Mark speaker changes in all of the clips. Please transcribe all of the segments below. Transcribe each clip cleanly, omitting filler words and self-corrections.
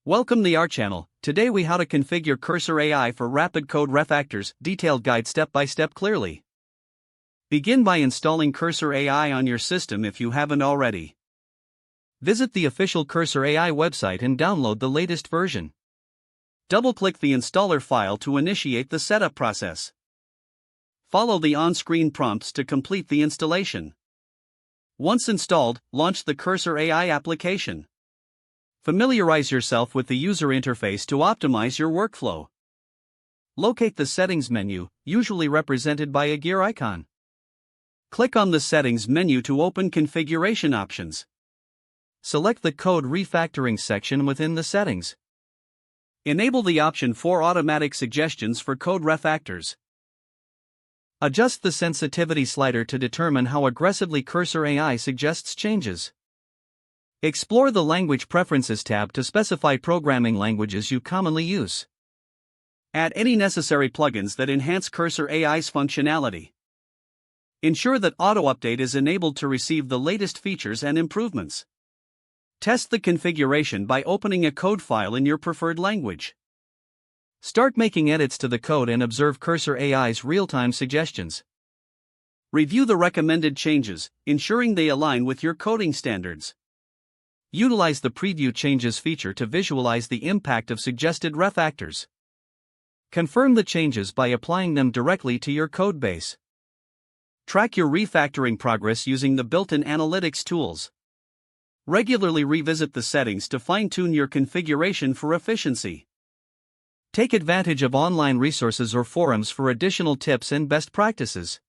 Speaker 1: Welcome to our channel. Today we how to configure Cursor AI for rapid code refactors, detailed guide step by step clearly. Begin by installing Cursor AI on your system if you haven't already. Visit the official Cursor AI website and download the latest version. Double-click the installer file to initiate the setup process. Follow the on-screen prompts to complete the installation. Once installed, launch the Cursor AI application. Familiarize yourself with the user interface to optimize your workflow. Locate the Settings menu, usually represented by a gear icon. Click on the Settings menu to open configuration options. Select the Code Refactoring section within the settings. Enable the option for automatic suggestions for code refactors. Adjust the sensitivity slider to determine how aggressively Cursor AI suggests changes. Explore the Language Preferences tab to specify programming languages you commonly use. Add any necessary plugins that enhance Cursor AI's functionality. Ensure that auto-update is enabled to receive the latest features and improvements. Test the configuration by opening a code file in your preferred language. Start making edits to the code and observe Cursor AI's real-time suggestions. Review the recommended changes, ensuring they align with your coding standards. Utilize the Preview Changes feature to visualize the impact of suggested refactors. Confirm the changes by applying them directly to your codebase. Track your refactoring progress using the built-in analytics tools. Regularly revisit the settings to fine-tune your configuration for efficiency. Take advantage of online resources or forums for additional tips and best practices.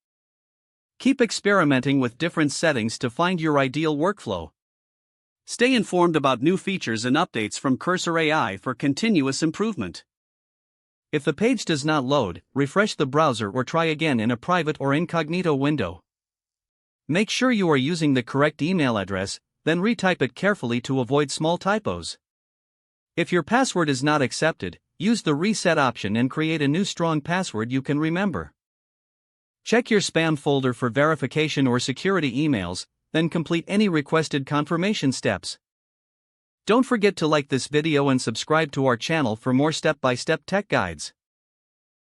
Speaker 1: Keep experimenting with different settings to find your ideal workflow. Stay informed about new features and updates from Cursor AI for continuous improvement. If the page does not load, refresh the browser or try again in a private or incognito window. Make sure you are using the correct email address, then retype it carefully to avoid small typos. If your password is not accepted, use the reset option and create a new strong password you can remember. Check your spam folder for verification or security emails, then complete any requested confirmation steps. Don't forget to like this video and subscribe to our channel for more step-by-step tech guides.